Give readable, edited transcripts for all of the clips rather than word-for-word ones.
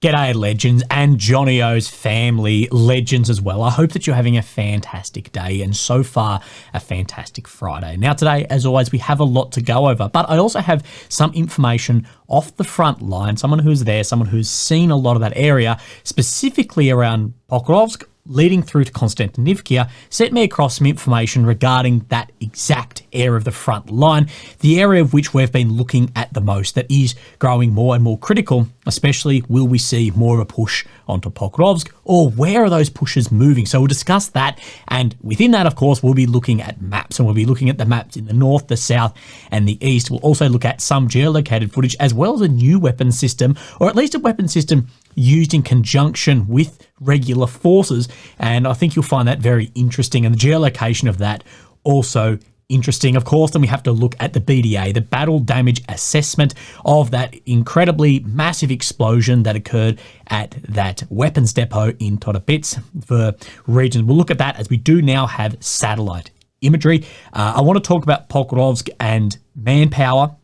G'day legends and Johnny O's family legends as well. I hope that you're having a fantastic day and so far a fantastic Friday. Now today, as always, we have a lot to go over, but I also have some information off the front line, someone who's there, someone who's seen a lot of that area, specifically around Pokrovsk, leading through to Konstantinivka, sent me across some information regarding that exact area of the front line, the area of which we've been looking at the most, that is growing more and more critical, especially will we see more of a push onto Pokrovsk, or where are those pushes moving? So we'll discuss that, and within that, of course, we'll be looking at maps, and we'll be looking at the maps in the north, the south, and the east. We'll also look at some geolocated footage, as well as a new weapon system, or at least a weapon system used in conjunction with regular forces, and I think you'll find that very interesting, and the geolocation of that also interesting. Of course, then we have to look at the BDA, the battle damage assessment of that incredibly massive explosion that occurred at that weapons depot in Toropets for regions. We'll look at that as we do now have satellite imagery. I want to talk about Pokrovsk and manpower,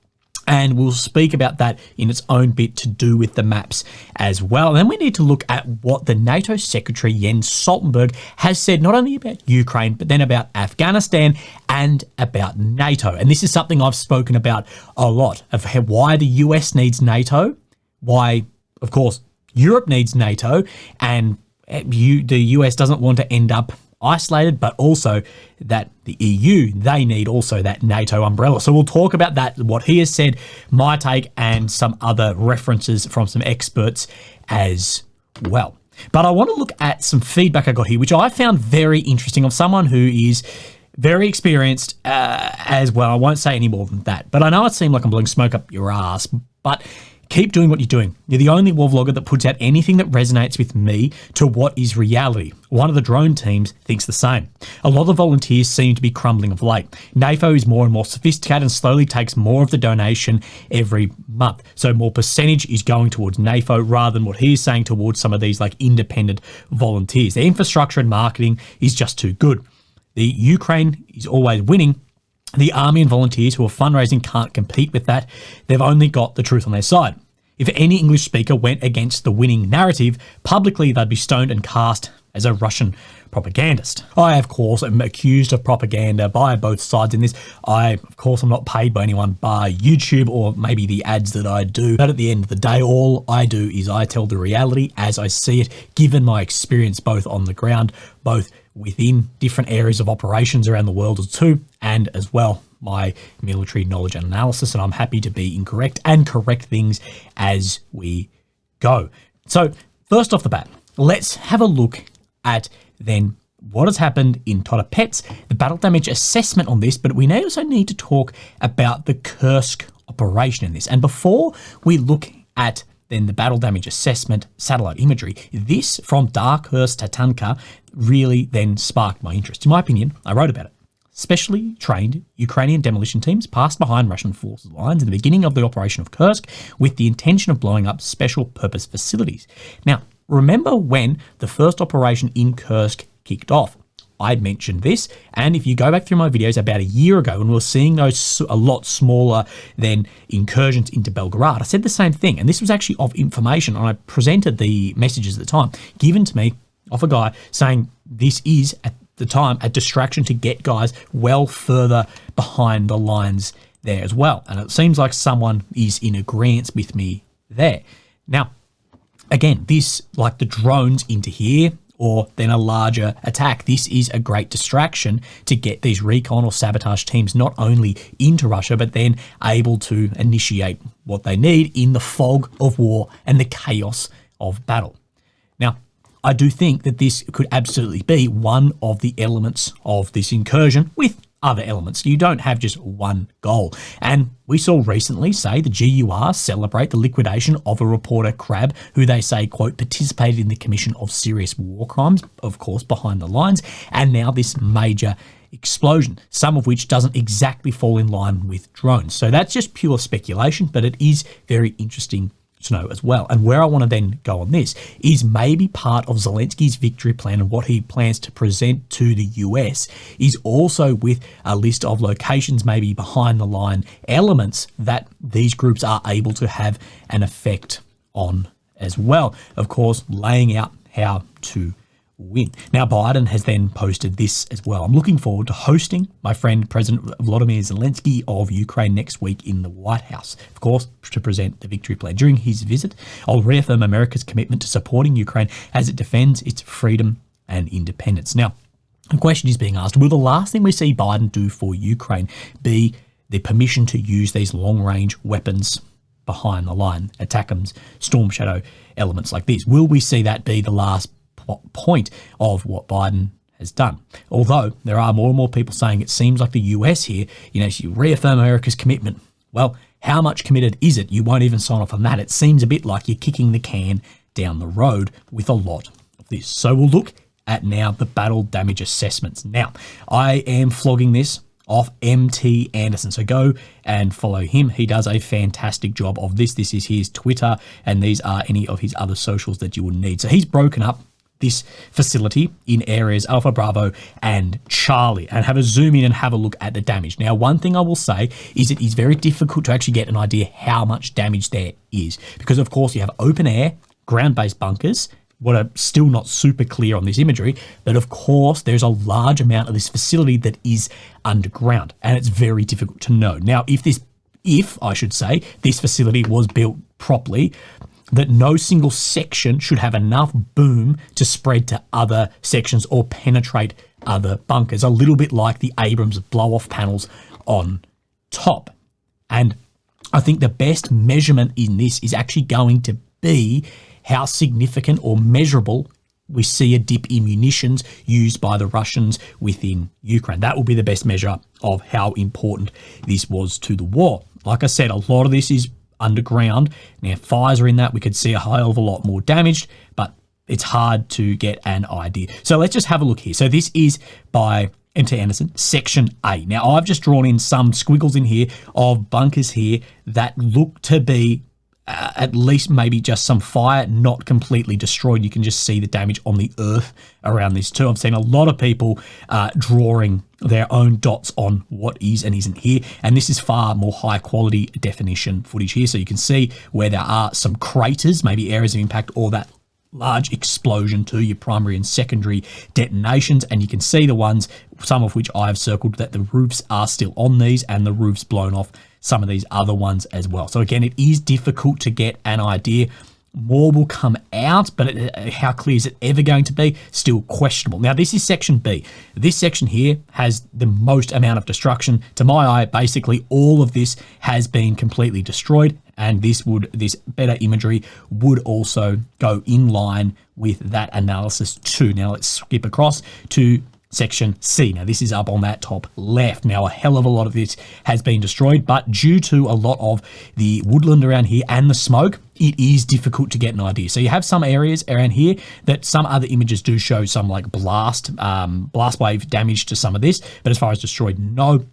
and we'll speak about that in its own bit to do with the maps as well. And then we need to look at what the NATO Secretary Jens Stoltenberg has said, not only about Ukraine, but then about Afghanistan and about NATO. And this is something I've spoken about a lot, of why the US needs NATO, why, of course, Europe needs NATO, and the US doesn't want to end up isolated, but also that the EU, they need also that NATO umbrella. So we'll talk about that, what he has said, my take, and some other references from some experts as well. But I want to look at some feedback I got here, which I found very interesting, of someone who is very experienced as well. I won't say any more than that, but I know it seemed like I'm blowing smoke up your ass, but keep doing what you're doing. You're the only war vlogger that puts out anything that resonates with me to what is reality. One of the drone teams thinks the same. A lot of volunteers seem to be crumbling of late. NATO is more and more sophisticated and slowly takes more of the donation every month. So more percentage is going towards NATO rather than what he is saying towards some of these like independent volunteers. The infrastructure and marketing is just too good. The Ukraine is always winning. The army and volunteers who are fundraising can't compete with that. They've only got the truth on their side. If any English speaker went against the winning narrative, publicly they'd be stoned and cast as a Russian propagandist. I, of course, am accused of propaganda by both sides in this. Of course, I'm not paid by anyone by YouTube or maybe the ads that I do. But at the end of the day, all I do is I tell the reality as I see it, given my experience both on the ground, both within different areas of operations around the world too, and as well my military knowledge and analysis, and I'm happy to be incorrect and correct things as we go. So first off the bat, let's have a look at then what has happened in Toropets, the battle damage assessment on this, but we also need to talk about the Kursk operation in this. And before we look at then the battle damage assessment satellite imagery, this from Kursk to Thankyou really then sparked my interest. In my opinion, I wrote about it. Specially trained Ukrainian demolition teams passed behind Russian forces lines in the beginning of the operation of Kursk with the intention of blowing up special purpose facilities. Now, remember when the first operation in Kursk kicked off? I mentioned this, and if you go back through my videos about a year ago when we were seeing those a lot smaller than incursions into Belgorod, I said the same thing, and this was actually of information, and I presented the messages at the time given to me off a guy saying this is at the time a distraction to get guys well further behind the lines there as well, and it seems like someone is in agreement with me there. Now, again, this, like the drones into here, or then a larger attack, this is a great distraction to get these recon or sabotage teams not only into Russia, but then able to initiate what they need in the fog of war and the chaos of battle. Now, I do think that this could absolutely be one of the elements of this incursion with other elements. You don't have just one goal. And we saw recently, say, the GUR celebrate the liquidation of a reporter, Crab, who they say, quote, participated in the commission of serious war crimes, of course, behind the lines, and now this major explosion, some of which doesn't exactly fall in line with drones. So that's just pure speculation, but it is very interesting to know as well. And where I want to then go on this is maybe part of Zelensky's victory plan and what he plans to present to the US is also with a list of locations, maybe behind the line elements that these groups are able to have an effect on as well. Of course, laying out how to win. Now, Biden has then posted this as well. I'm looking forward to hosting my friend President Volodymyr Zelensky of Ukraine next week in the White House, of course, to present the victory plan. During his visit, I'll reaffirm America's commitment to supporting Ukraine as it defends its freedom and independence. Now, the question is being asked, will the last thing we see Biden do for Ukraine be the permission to use these long-range weapons behind the line, ATACMS, Storm Shadow elements like this? Will we see that be the last point of what Biden has done? Although there are more and more people saying it seems like the US here, you reaffirm America's commitment. Well, how much committed is it? You won't even sign off on that. It seems a bit like you're kicking the can down the road with a lot of this. So we'll look at now the battle damage assessments. Now, I am flogging this off MT Anderson. So go and follow him. He does a fantastic job of this. This is his Twitter, and these are any of his other socials that you will need. So he's broken up this facility in areas Alpha, Bravo, and Charlie, and have a zoom in and have a look at the damage. Now, one thing I will say is it is very difficult to actually get an idea how much damage there is, because of course you have open air, ground-based bunkers, what are still not super clear on this imagery, but of course there's a large amount of this facility that is underground, and it's very difficult to know. Now, if this facility was built properly, that no single section should have enough boom to spread to other sections or penetrate other bunkers, a little bit like the Abrams blow-off panels on top. And I think the best measurement in this is actually going to be how significant or measurable we see a dip in munitions used by the Russians within Ukraine. That will be the best measure of how important this was to the war. Like I said, a lot of this is underground. Now, if fires are in that, we could see a hell of a lot more damaged, but it's hard to get an idea. So let's just have a look here. So this is by MT Anderson, Section A. Now, I've just drawn in some squiggles in here of bunkers here that look to be at least maybe just some fire, not completely destroyed. You can just see the damage on the earth around this too. I've seen a lot of people drawing their own dots on what is and isn't here, and this is far more high quality definition footage here, so you can see where there are some craters, maybe areas of impact, or that large explosion to your primary and secondary detonations. And you can see the ones, some of which I've circled, that the roofs are still on these and the roofs blown off some of these other ones as well. So again, it is difficult to get an idea. More will come out, but how clear is it ever going to be? Still questionable. Now, this is Section B. This section here has the most amount of destruction. To my eye, basically all of this has been completely destroyed, and this better imagery would also go in line with that analysis too. Now, let's skip across to Section C. Now, this is up on that top left. Now, a hell of a lot of this has been destroyed, but due to a lot of the woodland around here and the smoke, it is difficult to get an idea. So you have some areas around here that some other images do show some like blast wave damage to some of this, but as far as destroyed, no.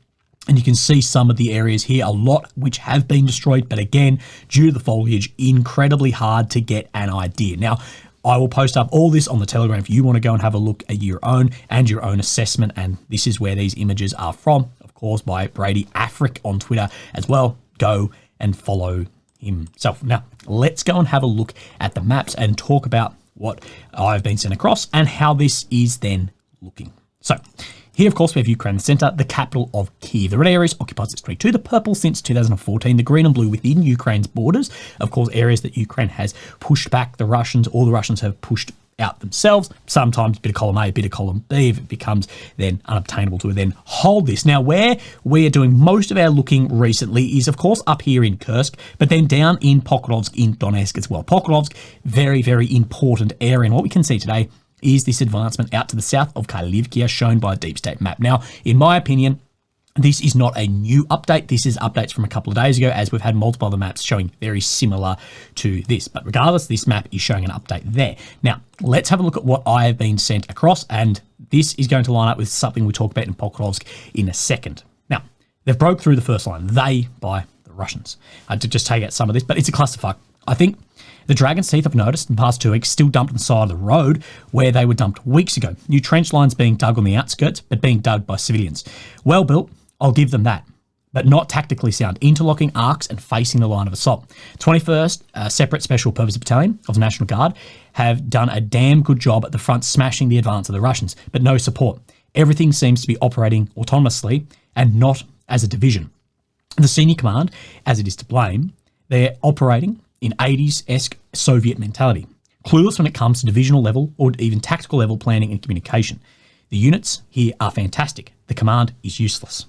And you can see some of the areas here, a lot which have been destroyed, but again, due to the foliage, incredibly hard to get an idea. Now, I will post up all this on the Telegram if you want to go and have a look at your own assessment. And this is where these images are from, of course, by Brady Afric on Twitter as well. Go and follow himself. Now, let's go and have a look at the maps and talk about what I've been sent across and how this is then looking. So here, of course, we have Ukraine, the centre, the capital of Kyiv. The red areas occupied since 2022, the purple since 2014, the green and blue within Ukraine's borders. Of course, areas that Ukraine has pushed back the Russians, or the Russians have pushed out themselves. Sometimes a bit of column A, a bit of column B, if it becomes then unobtainable to then hold this. Now, where we are doing most of our looking recently is, of course, up here in Kursk, but then down in Pokrovsk in Donetsk as well. Pokrovsk, very, very important area. And what we can see today is this advancement out to the south of Kharkivka, shown by a deep state map. Now, in my opinion, this is not a new update. This is updates from a couple of days ago, as we've had multiple other maps showing very similar to this. But regardless, this map is showing an update there. Now, let's have a look at what I have been sent across, and this is going to line up with something we talk about in Pokrovsk in a second. Now, they've broke through the first line, they by the Russians. I did just take out some of this, but it's a clusterfuck. I think the Dragon's Teeth, I've noticed in the past 2 weeks, still dumped on the side of the road where they were dumped weeks ago. New trench lines being dug on the outskirts, but being dug by civilians. Well built, I'll give them that. but not tactically sound, interlocking arcs and facing the line of assault. 21st Separate Special Purpose Battalion of the National Guard have done a damn good job at the front smashing the advance of the Russians, but no support. Everything seems to be operating autonomously and not as a division. The senior command, as it is to blame, they're operating in 80s-esque Soviet mentality, clueless when it comes to divisional level or even tactical level planning and communication. The units here are fantastic. The command is useless.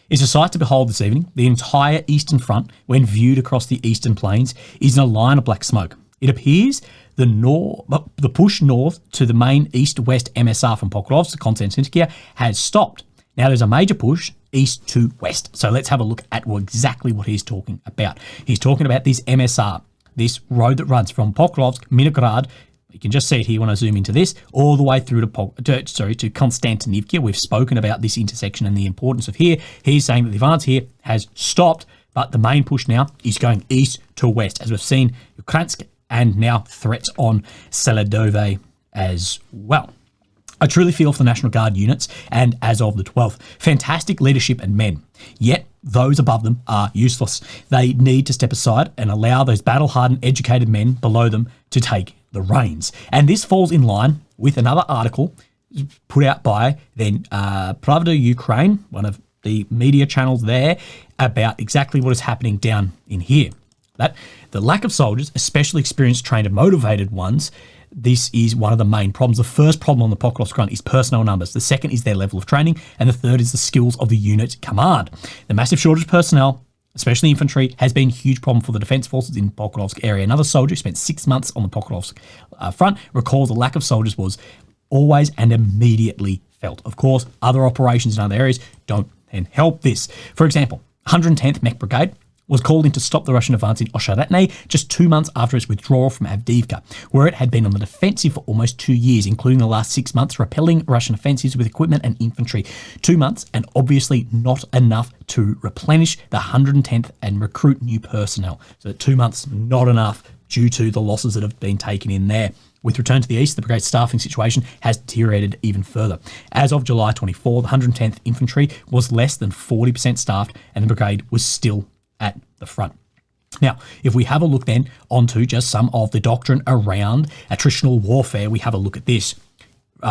It's a sight to behold this evening. The entire Eastern Front, when viewed across the Eastern Plains, is in a line of black smoke. It appears the push north to the main east-west MSR from Pokrovsk to Konstantinivka has stopped. Now there's a major push east to west. So let's have a look at exactly what he's talking about. He's talking about this MSR, this road that runs from Pokrovsk, Minograd. You can just see it here when I zoom into this, all the way through to Konstantinivka. We've spoken about this intersection and the importance of here. He's saying that the advance here has stopped, but the main push now is going east to west, as we've seen Kursk and now threats on Seledove as well. I truly feel for the National Guard units, and as of the 12th, fantastic leadership and men. Yet those above them are useless. They need to step aside and allow those battle-hardened, educated men below them to take the reins. And this falls in line with another article put out by then Pravda Ukraine, one of the media channels there, about exactly what is happening down in here. That the lack of soldiers, especially experienced, trained and motivated ones, this is one of the main problems. The first problem on the Pokrovsk front is personnel numbers. The second is their level of training. And the third is the skills of the unit command. The massive shortage of personnel, especially infantry, has been a huge problem for the defence forces in Pokrovsk area. Another soldier who spent 6 months on the Pokrovsk front recalls the lack of soldiers was always and immediately felt. Of course, other operations in other areas don't then help this. For example, 110th Mech Brigade was called in to stop the Russian advance in Osheretne just 2 months after its withdrawal from Avdiivka, where it had been on the defensive for almost 2 years, including the last 6 months, repelling Russian offensives with equipment and infantry. 2 months, and obviously not enough to replenish the 110th and recruit new personnel. So 2 months, not enough due to the losses that have been taken in there. With return to the east, the brigade's staffing situation has deteriorated even further. As of July 24, the 110th Infantry was less than 40% staffed, and the brigade was still at the front. Now, if we have a look then onto just some of the doctrine around attritional warfare, we have a look at this.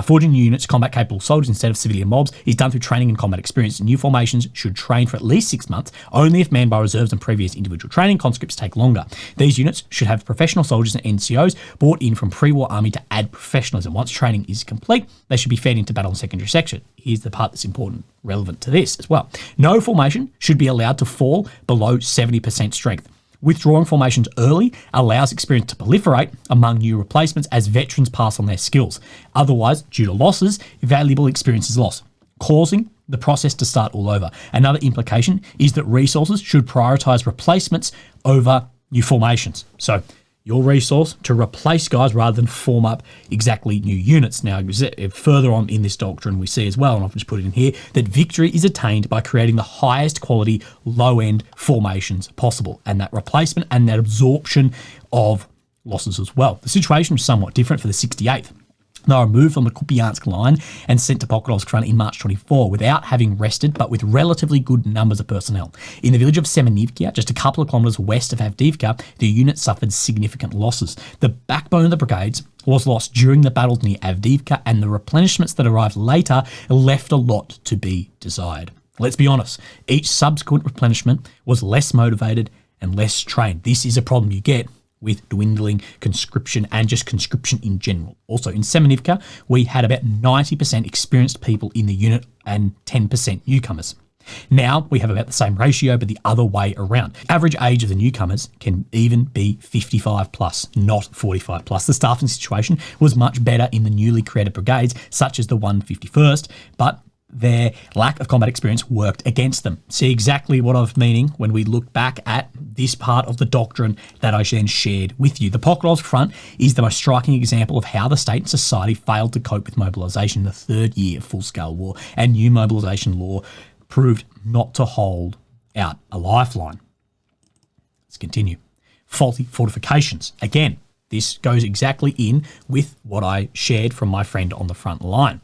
Forging new units, combat-capable soldiers instead of civilian mobs is done through training and combat experience. New formations should train for at least 6 months, only if manned by reserves and previous individual training. Conscripts take longer. These units should have professional soldiers and NCOs brought in from pre-war army to add professionalism. Once training is complete, they should be fed into battle and secondary section. Here's the part that's important, relevant to this as well. No formation should be allowed to fall below 70% strength. Withdrawing formations early allows experience to proliferate among new replacements as veterans pass on their skills. Otherwise, due to losses, valuable experience is lost, causing the process to start all over. Another implication is that resources should prioritise replacements over new formations. So your resource to replace guys rather than form up exactly new units. Now, further on in this doctrine, we see as well, and I've just put it in here, that victory is attained by creating the highest quality low-end formations possible, and that replacement and that absorption of losses as well. The situation was somewhat different for the 68th. They were moved from the Kupiansk line and sent to Pokrovsk front in March 24 without having rested, but with relatively good numbers of personnel. In the village of Semenivka, just a couple of kilometres west of Avdiivka, the unit suffered significant losses. The backbone of the brigades was lost during the battles near Avdiivka, and the replenishments that arrived later left a lot to be desired. Let's be honest, each subsequent replenishment was less motivated and less trained. This is a problem you get with dwindling conscription and just conscription in general. Also, in Semenivka, we had about 90% experienced people in the unit and 10% newcomers. Now we have about the same ratio, but the other way around. Average age of the newcomers can even be 55 plus, not 45 plus. The staffing situation was much better in the newly created brigades, such as the 151st, but their lack of combat experience worked against them. See exactly what I'm meaning when we look back at this part of the doctrine that I then shared with you. The Pokrovsk front is the most striking example of how the state and society failed to cope with mobilisation in the third year of full-scale war, and new mobilisation law proved not to hold out a lifeline. Let's continue. Faulty fortifications. Again, this goes exactly in with what I shared from my friend on the front line.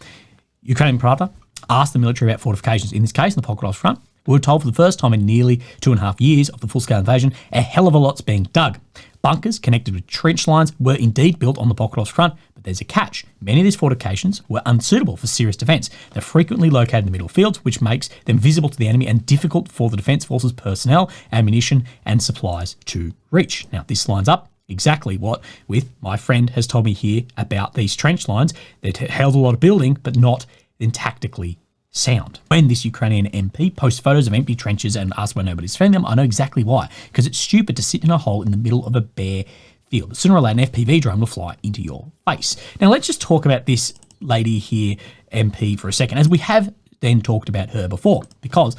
Ukrainian Pravda asked the military about fortifications, in this case, in the Pokrovsk front, We're told for the first time in nearly 2.5 years of the full-scale invasion, a hell of a lot's being dug. Bunkers connected with trench lines were indeed built on the Pokrovsk front, but there's a catch. Many of these fortifications were unsuitable for serious defence. They're frequently located in the middle fields, which makes them visible to the enemy and difficult for the Defence Forces personnel, ammunition and supplies to reach. Now, this lines up exactly what with my friend has told me here about these trench lines that held a lot of building, but not then tactically sound. When this Ukrainian MP posts photos of empty trenches and asks why nobody's filling them, I know exactly why. Because it's stupid to sit in a hole in the middle of a bare field. Sooner or later, an FPV drone will fly into your face. Now, let's just talk about this lady here, MP, for a second, as we have then talked about her before, because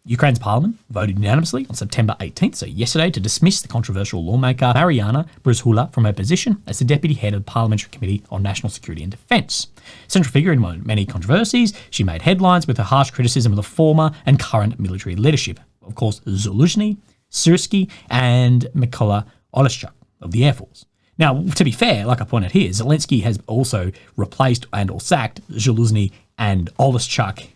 Ukraine's parliament voted unanimously on September 18th, so yesterday, to dismiss the controversial lawmaker Mariana Brzhula from her position as the deputy head of the Parliamentary Committee on National Security and Defence. Central figure in many controversies, she made headlines with her harsh criticism of the former and current military leadership. Of course, Zaluzhny, Syrsky, and Mykola Oleshchuk of the Air Force. Now, to be fair, like I pointed here, Zelensky has also replaced and or sacked Zaluzhny and Oleshchuk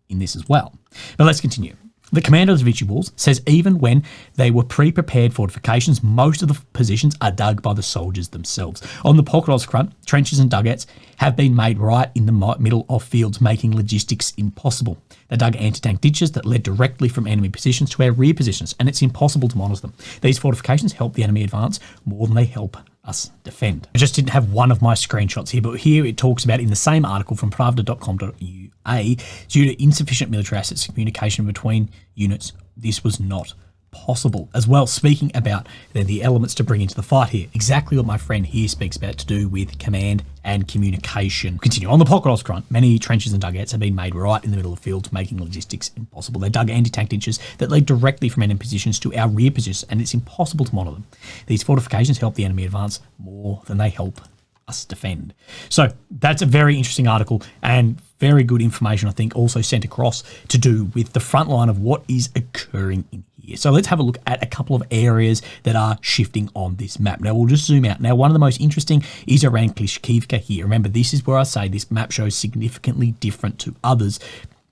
in this as well. But let's continue. The commander of the Vichy Walls says even when they were pre-prepared fortifications, most of the positions are dug by the soldiers themselves. On the Pokrovsk front, trenches and dugouts have been made right in the middle of fields, making logistics impossible. They dug anti-tank ditches that led directly from enemy positions to our rear positions, and it's impossible to monitor them. These fortifications help the enemy advance more than they help us defend. I just didn't have one of my screenshots here, but here it talks about in the same article from pravda.com.ua, due to insufficient military assets and communication between units, this was not possible. As well, speaking about the elements to bring into the fight here, exactly what my friend here speaks about to do with command and communication. Continue. On the Pokrovsk front, many trenches and dugouts have been made right in the middle of fields, making logistics impossible. They dug anti-tank ditches that lead directly from enemy positions to our rear positions, and it's impossible to monitor them. These fortifications help the enemy advance more than they help us defend. So that's a very interesting article and very good information, I think, also sent across to do with the front line of what is occurring in here. So let's have a look at a couple of areas that are shifting on this map. Now, we'll just zoom out. Now, one of the most interesting is around Klishkivka here. Remember, this is where I say this map shows significantly different to others.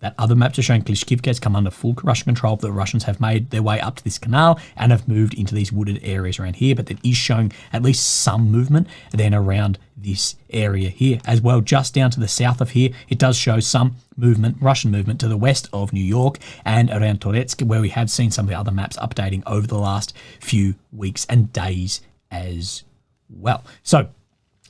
That other maps are showing Klishkivka has come under full Russian control. The Russians have made their way up to this canal and have moved into these wooded areas around here, but it is showing at least some movement then around this area here as well. Just down to the south of here, it does show some movement, Russian movement to the west of New York and around Toretsk, where we have seen some of the other maps updating over the last few weeks and days as well. So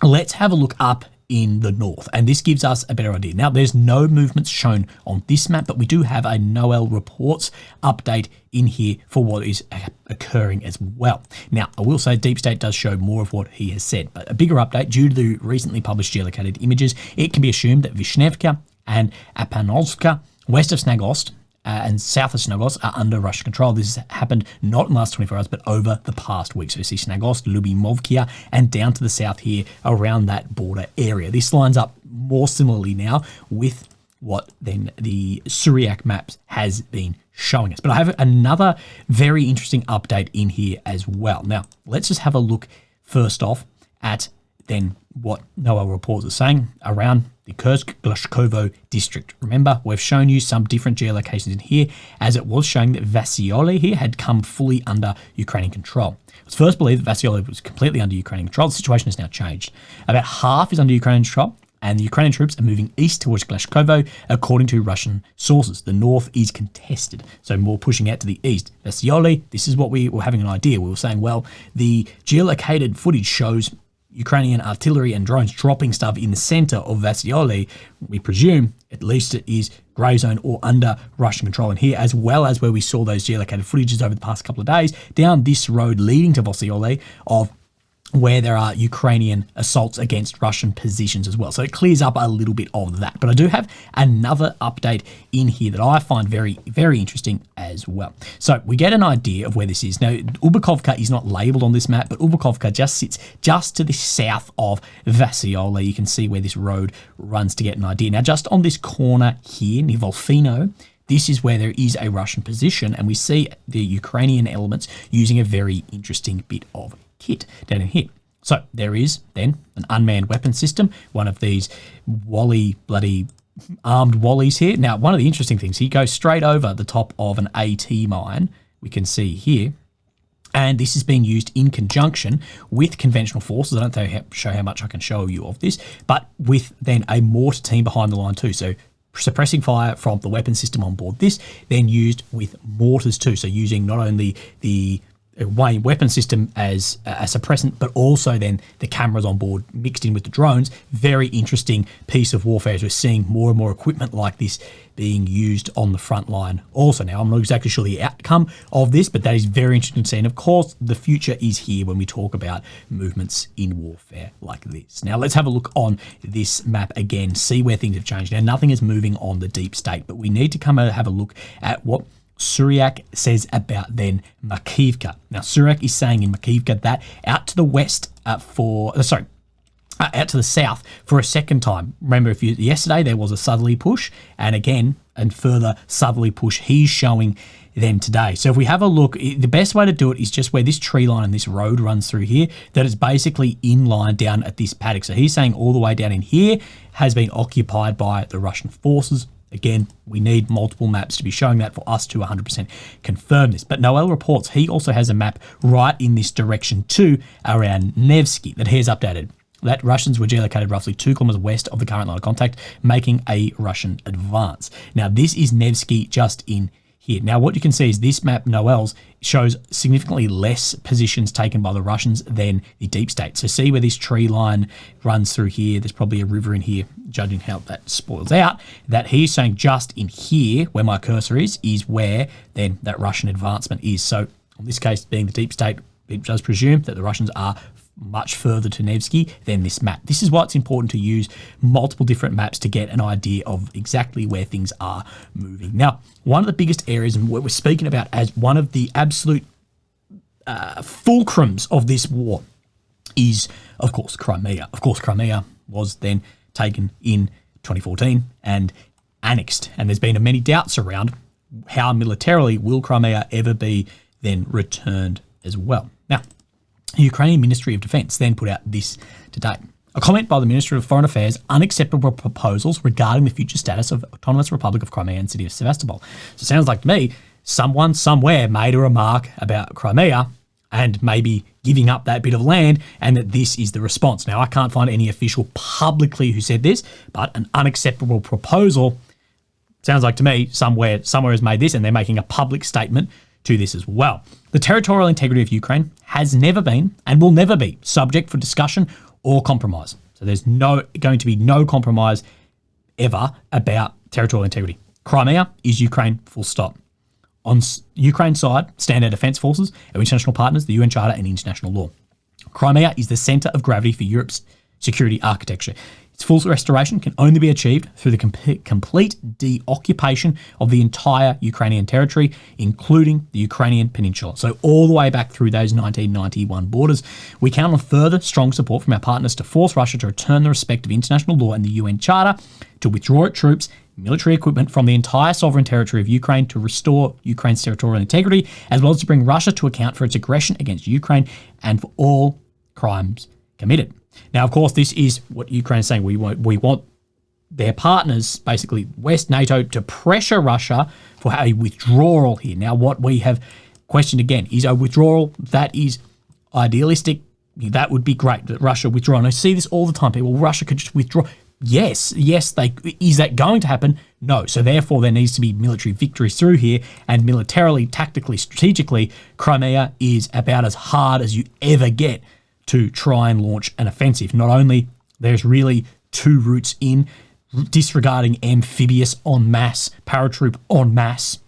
let's have a look up in the north, and this gives us a better idea. Now, there's no movements shown on this map, but we do have a Noel reports update in here for what is occurring as well. Now, I will say Deep State does show more of what he has said, but a bigger update due to the recently published geolocated images, it can be assumed that Vishnevka and Apanovska, west of Snagost, and south of Snagost are under Russian control. This has happened not in the last 24 hours, but over the past week. So you see Snagost, Lubimovkia, and down to the south here around that border area. This lines up more similarly now with what then the Syriac maps has been showing us. But I have another very interesting update in here as well. Now, let's just have a look first off at then what Noel reports are saying around the Kursk Glashkovo district. Remember, we've shown you some different geolocations in here, as it was showing that Vasyole here had come fully under Ukrainian control. It was first believed that Vasyole was completely under Ukrainian control. The situation has now changed. About half is under Ukrainian control, and the Ukrainian troops are moving east towards Glashkovo, according to Russian sources. The north is contested, so more pushing out to the east. Vasyole, this is what we were having an idea. We were saying, well, the geolocated footage shows Ukrainian artillery and drones dropping stuff in the center of Vasyole. We presume at least it is grey zone or under Russian control in here, as well as where we saw those geolocated footages over the past couple of days down this road leading to Vasyole of where there are Ukrainian assaults against Russian positions as well. So it clears up a little bit of that. But I do have another update in here that I find very, very interesting as well. So we get an idea of where this is. Now, Ubakovka is not labeled on this map, but Ubakovka just sits just to the south of Vasyole. You can see where this road runs to get an idea. Now, just on this corner here near Volfino, this is where there is a Russian position, and we see the Ukrainian elements using a very interesting bit of kit down in here. So there is then an unmanned weapon system, one of these Wally bloody armed wallies here. Now, one of the interesting things, he goes straight over the top of an AT mine, we can see here. And this is being used in conjunction with conventional forces. I don't show how much I can show you of this, but with then a mortar team behind the line too. So suppressing fire from the weapon system on board this, then used with mortars too. So using not only the weapon system as a suppressant, but also then the cameras on board mixed in with the drones. Very interesting piece of warfare as we're seeing more and more equipment like this being used on the front line. Also, now I'm not exactly sure the outcome of this, but that is very interesting to see. And of course, the future is here when we talk about movements in warfare like this. Now let's have a look on this map again, see where things have changed. Now nothing is moving on the deep state, but we need to come and have a look at what Suryak says about then Makivka. Now, Suryak is saying in Makivka that out to the west out to the south for a second time. Remember, yesterday there was a southerly push, and again, and further southerly push he's showing them today. So if we have a look, the best way to do it is just where this tree line and this road runs through here, that is basically in line down at this paddock. So he's saying all the way down in here has been occupied by the Russian forces. Again, we need multiple maps to be showing that for us to 100% confirm this. But Noel reports he also has a map right in this direction too, around Nevsky, that he has updated. That Russians were geolocated roughly 2 kilometers west of the current line of contact, making a Russian advance. Now, this is Nevsky just in here. Now, what you can see is this map, Noel's, shows significantly less positions taken by the Russians than the deep state. So see where this tree line runs through here. There's probably a river in here, judging how that spoils out. That he's saying just in here, where my cursor is where then that Russian advancement is. So in this case, being the deep state, it does presume that the Russians are much further to Nevsky than this map. This is why it's important to use multiple different maps to get an idea of exactly where things are moving. Now, one of the biggest areas and what we're speaking about as one of the absolute fulcrums of this war is, of course, Crimea. Of course, Crimea was then taken in 2014 and annexed, and there's been many doubts around how militarily will Crimea ever be then returned as well. Now, the Ukrainian Ministry of Defense then put out this today. A comment by the Ministry of Foreign Affairs, unacceptable proposals regarding the future status of Autonomous Republic of Crimea and City of Sevastopol. So it sounds like to me, someone somewhere made a remark about Crimea and maybe giving up that bit of land, and that this is the response. Now, I can't find any official publicly who said this, but an unacceptable proposal sounds like to me somewhere has made this, and they're making a public statement to this as well. The territorial integrity of Ukraine has never been and will never be subject for discussion or compromise. So there's going to be no compromise ever about territorial integrity. Crimea is Ukraine, full stop. On Ukraine's side stand our defence forces, our international partners, the UN Charter and international law. Crimea is the centre of gravity for Europe's security architecture. Its full restoration can only be achieved through the complete deoccupation of the entire Ukrainian territory, including the Ukrainian peninsula. So all the way back through those 1991 borders. We count on further strong support from our partners to force Russia to return the respect of international law and the UN Charter, to withdraw its troops, military equipment from the entire sovereign territory of Ukraine, to restore Ukraine's territorial integrity, as well as to bring Russia to account for its aggression against Ukraine and for all crimes committed. Now, of course, this is what Ukraine is saying. We want their partners, basically West, NATO, to pressure Russia for a withdrawal here. Now, what we have questioned again is a withdrawal that is idealistic. That would be great, that Russia withdraw. And I see this all the time. People, Russia could just withdraw. Yes, is that going to happen? No. So therefore, there needs to be military victories through here, and militarily, tactically, strategically, Crimea is about as hard as you ever get to try and launch an offensive. Not only there's really two routes in, disregarding amphibious en masse, paratroop en masse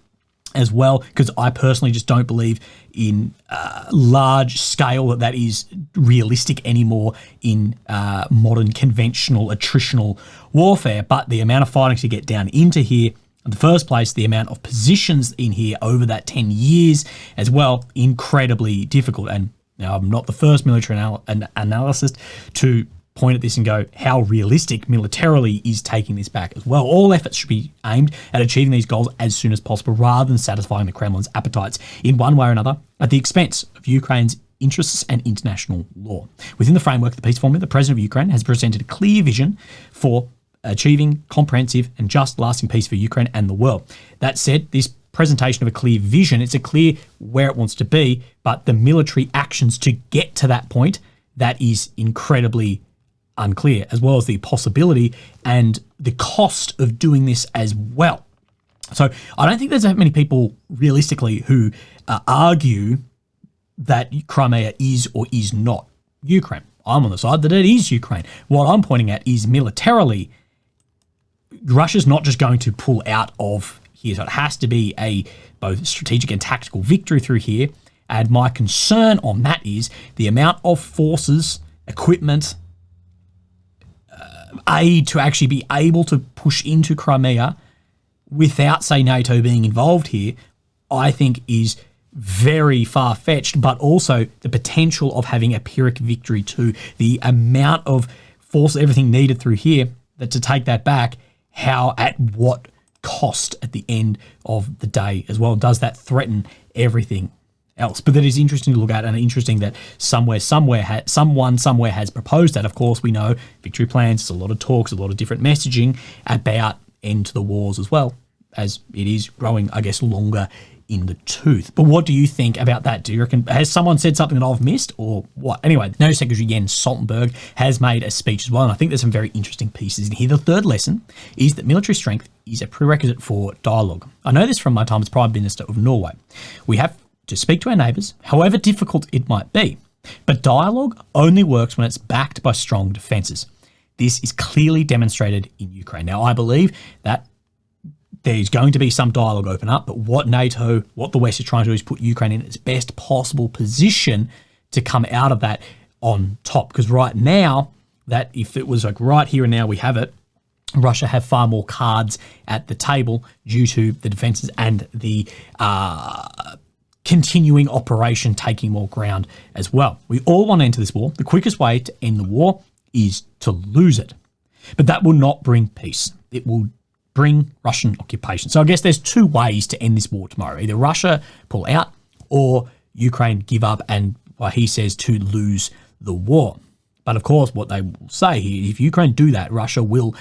as well, because I personally just don't believe in large scale that is realistic anymore in modern conventional attritional warfare. But the amount of fighting to get down into here, in the first place, the amount of positions in here over that 10 years as well, incredibly difficult. And now, I'm not the first military analyst to point at this and go, how realistic militarily is taking this back as well. All efforts should be aimed at achieving these goals as soon as possible, rather than satisfying the Kremlin's appetites in one way or another at the expense of Ukraine's interests and international law. Within the framework of the peace formula, the President of Ukraine has presented a clear vision for achieving comprehensive and just lasting peace for Ukraine and the world. That said, this presentation of a clear vision, it's a clear where it wants to be, but the military actions to get to that point, that is incredibly unclear, as well as the possibility and the cost of doing this as well. So I don't think there's that many people realistically who argue that Crimea is or is not Ukraine. I'm on the side that it is Ukraine. What I'm pointing at is militarily, Russia's not just going to pull out of here. So it has to be a both strategic and tactical victory through here. And my concern on that is the amount of forces, equipment, aid to actually be able to push into Crimea without, say, NATO being involved here, I think is very far-fetched, but also the potential of having a Pyrrhic victory too. The amount of force, everything needed through here, that to take that back, how, at what cost at the end of the day as well? Does that threaten everything else? But that is interesting to look at, and interesting that someone somewhere has proposed that. Of course, we know victory plans, there's a lot of talks, a lot of different messaging about end to the wars as well, as it is growing, I guess, longer in the tooth. But what do you think about that? Do you reckon, has someone said something that I've missed or what? Anyway, NATO Secretary Jens Stoltenberg has made a speech as well, and I think there's some very interesting pieces in here. The third lesson is that military strength is a prerequisite for dialogue. I know this from my time as Prime Minister of Norway. We have to speak to our neighbours, however difficult it might be. But dialogue only works when it's backed by strong defences. This is clearly demonstrated in Ukraine. Now, I believe that there's going to be some dialogue open up, but what NATO, what the West is trying to do is put Ukraine in its best possible position to come out of that on top. Because right now, that if it was like right here and now we have it, Russia have far more cards at the table due to the defences and the continuing operation taking more ground as well. We all want to enter this war. The quickest way to end the war is to lose it. But that will not bring peace. It will bring Russian occupation. So I guess there's two ways to end this war tomorrow. Either Russia pull out or Ukraine give up and, well, he says, to lose the war. But of course, what they will say here, if Ukraine do that, Russia will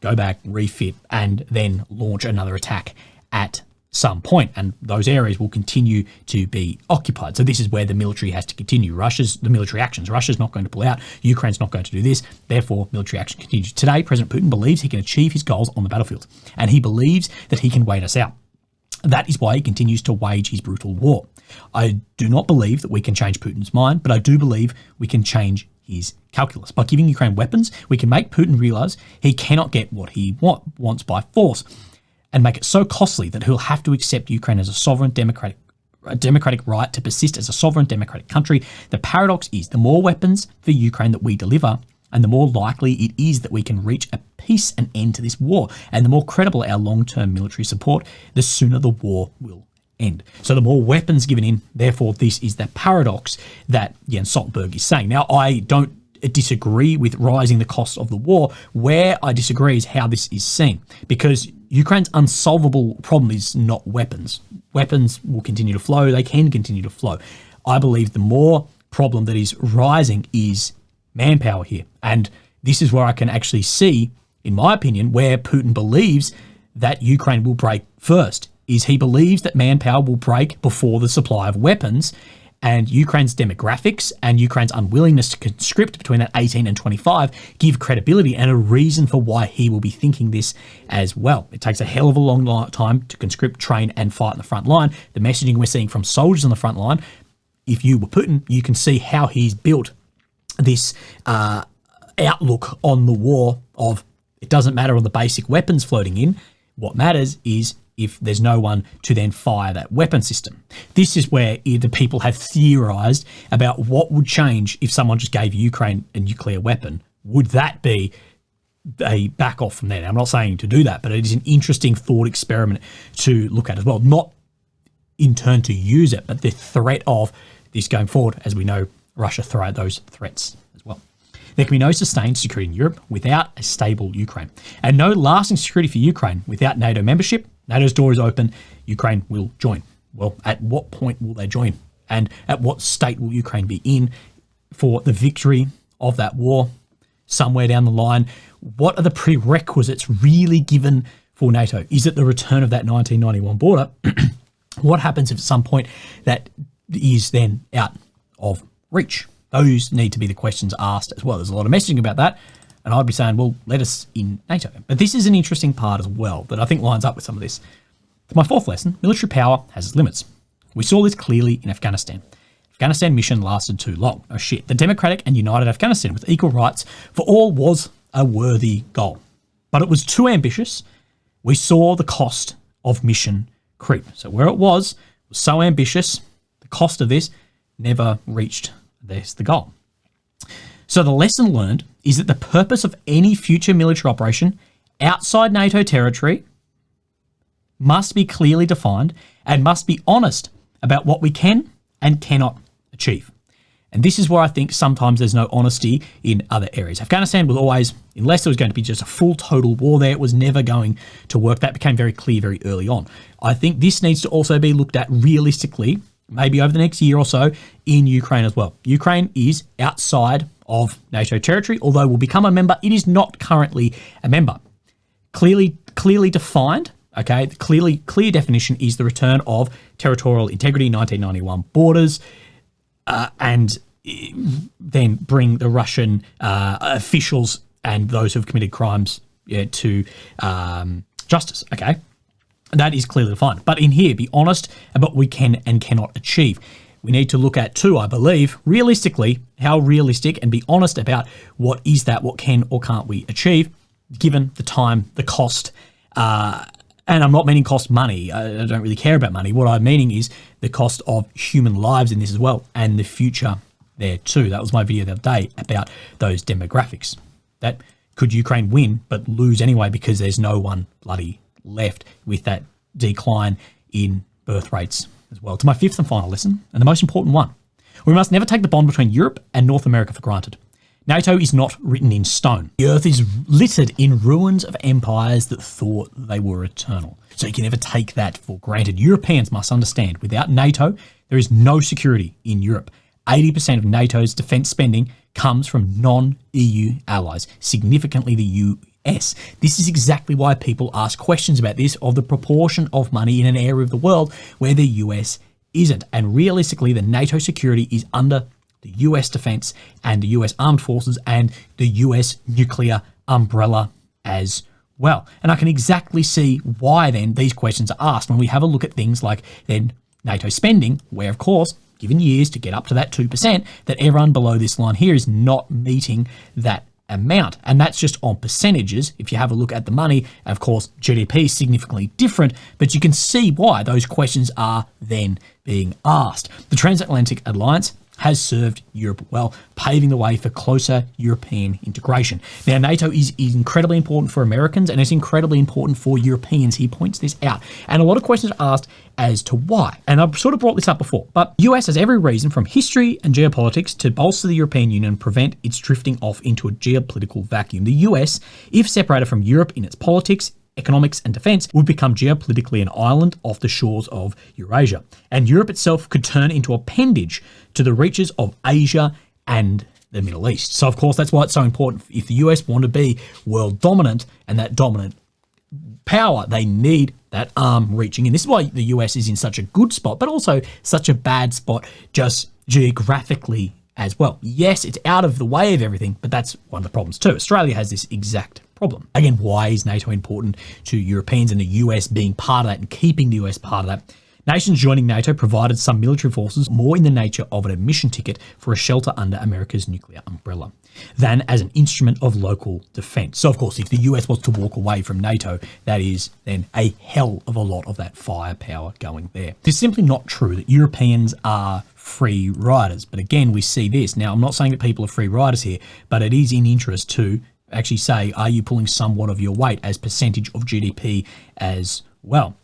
go back, refit, and then launch another attack at some point, and those areas will continue to be occupied. So this is where the military has to continue. The military actions. Russia's not going to pull out. Ukraine's not going to do this. Therefore, military action continues. Today, President Putin believes he can achieve his goals on the battlefield, and he believes that he can wait us out. That is why he continues to wage his brutal war. I do not believe that we can change Putin's mind, but I do believe we can change his calculus. By giving Ukraine weapons, we can make Putin realise he cannot get what he wants by force, and make it so costly that he'll have to accept Ukraine as a democratic right to persist as a sovereign democratic country. The paradox is the more weapons for Ukraine that we deliver, and the more likely it is that we can reach a peace and end to this war. And the more credible our long-term military support, the sooner the war will end. So the more weapons given in, therefore this is the paradox that Jens Stoltenberg is saying. Now, I don't disagree with rising the cost of the war. Where I disagree is how this is seen, because Ukraine's unsolvable problem is not weapons. Weapons will continue to flow. They can continue to flow. I believe the more problem that is rising is manpower here. And this is where I can actually see, in my opinion, where Putin believes that Ukraine will break first, is he believes that manpower will break before the supply of weapons. And Ukraine's demographics and Ukraine's unwillingness to conscript between that 18 and 25 give credibility and a reason for why he will be thinking this as well. It takes a hell of a long time to conscript, train, and fight in the front line. The messaging we're seeing from soldiers on the front line, if you were Putin, you can see how he's built this outlook on the war of it doesn't matter on the basic weapons floating in. What matters is if there's no one to then fire that weapon system. This is where the people have theorised about what would change if someone just gave Ukraine a nuclear weapon. Would that be a back off from there? Now, I'm not saying to do that, but it is an interesting thought experiment to look at as well. Not in turn to use it, but the threat of this going forward, as we know Russia throw out those threats as well. There can be no sustained security in Europe without a stable Ukraine, and no lasting security for Ukraine without NATO membership. NATO's door is open. Ukraine will join. Well, at what point will they join? And at what state will Ukraine be in for the victory of that war? somewhere down the line, what are the prerequisites really given for NATO? Is it the return of that 1991 border? What happens if at some point that is then out of reach? Those need to be the questions asked as well. There's a lot of messaging about that, and I'd be saying, well, let us in NATO. But this is an interesting part as well that I think lines up with some of this. To my fourth lesson, military power has its limits. We saw this clearly in Afghanistan. Afghanistan mission lasted too long. Oh shit. The democratic and united Afghanistan with equal rights for all was a worthy goal. But it was too ambitious. We saw the cost of mission creep. So where it was so ambitious, the cost of this never reached the goal. So the lesson learned is that the purpose of any future military operation outside NATO territory must be clearly defined and must be honest about what we can and cannot achieve. And this is where I think sometimes there's no honesty in other areas. Afghanistan was always, unless there was going to be just a full total war there, it was never going to work. That became very clear very early on. I think this needs to also be looked at realistically, maybe over the next year or so, in Ukraine as well. Ukraine is outside of NATO territory, although will become a member. It is not currently a member. Clearly defined. Okay, the clear definition is the return of territorial integrity, 1991 borders, and then bring the Russian officials and those who have committed crimes to justice. Okay, that is clearly defined. But in here, be honest about what we can and cannot achieve. We need to look at too, I believe, realistically, how realistic, and be honest about what is that, what can or can't we achieve, given the time, the cost, and I'm not meaning cost money. I don't really care about money. What I'm meaning is the cost of human lives in this as well, and the future there too. That was my video the other day about those demographics. That could Ukraine win, but lose anyway because there's no one bloody left with that decline in birth rates as well. To my fifth and final lesson, and the most important one. We must never take the bond between Europe and North America for granted. NATO is not written in stone. The earth is littered in ruins of empires that thought they were eternal. So you can never take that for granted. Europeans must understand, without NATO, there is no security in Europe. 80% of NATO's defence spending comes from non-EU allies, significantly the US. This is exactly why people ask questions about this, of the proportion of money in an area of the world where the US isn't. And realistically, the NATO security is under the US defense and the US armed forces and the US nuclear umbrella as well. And I can exactly see why then these questions are asked when we have a look at things like then NATO spending, where of course, given years to get up to that 2%, that everyone below this line here is not meeting that amount. And that's just on percentages. If you have a look at the money, of course, GDP is significantly different, but you can see why those questions are then being asked. The Transatlantic Alliance has served Europe well, paving the way for closer European integration. Now, NATO is incredibly important for Americans and it's incredibly important for Europeans. He points this out. And a lot of questions are asked as to why. And I've sort of brought this up before, but US has every reason from history and geopolitics to bolster the European Union and prevent its drifting off into a geopolitical vacuum. The US, if separated from Europe in its politics, economics and defence, would become geopolitically an island off the shores of Eurasia. And Europe itself could turn into appendage to the reaches of Asia and the Middle East. So of course, that's why it's so important. If the US want to be world dominant and that dominant power, they need that arm reaching in. This is why the US is in such a good spot, but also such a bad spot just geographically as well. Yes, it's out of the way of everything, but that's one of the problems too. Australia has this exact problem. Again, why is NATO important to Europeans and the US being part of that and keeping the US part of that? Nations joining NATO provided some military forces more in the nature of an admission ticket for a shelter under America's nuclear umbrella than as an instrument of local defense. So of course, if the US was to walk away from NATO, that is then a hell of a lot of that firepower going there. It's simply not true that Europeans are free riders. But again, we see this. Now, I'm not saying that people are free riders here, but it is in interest to actually say, are you pulling somewhat of your weight as percentage of GDP as well?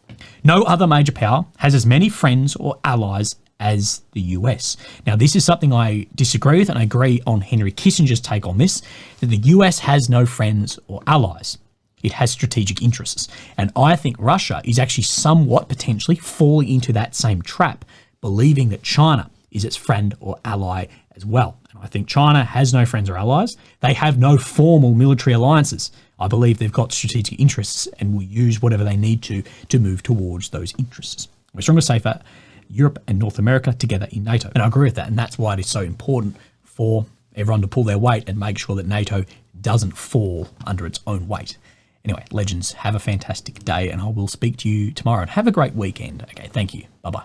No other major power has as many friends or allies as the US. Now, this is something I disagree with, and I agree on Henry Kissinger's take on this, that the US has no friends or allies. It has strategic interests. And I think Russia is actually somewhat potentially falling into that same trap, believing that China is its friend or ally as well. And I think China has no friends or allies. They have no formal military alliances. I believe they've got strategic interests and will use whatever they need to move towards those interests. We're stronger, safer, Europe and North America together in NATO. And I agree with that. And that's why it is so important for everyone to pull their weight and make sure that NATO doesn't fall under its own weight. Anyway, legends, have a fantastic day and I will speak to you tomorrow. And have a great weekend. Okay, thank you. Bye-bye.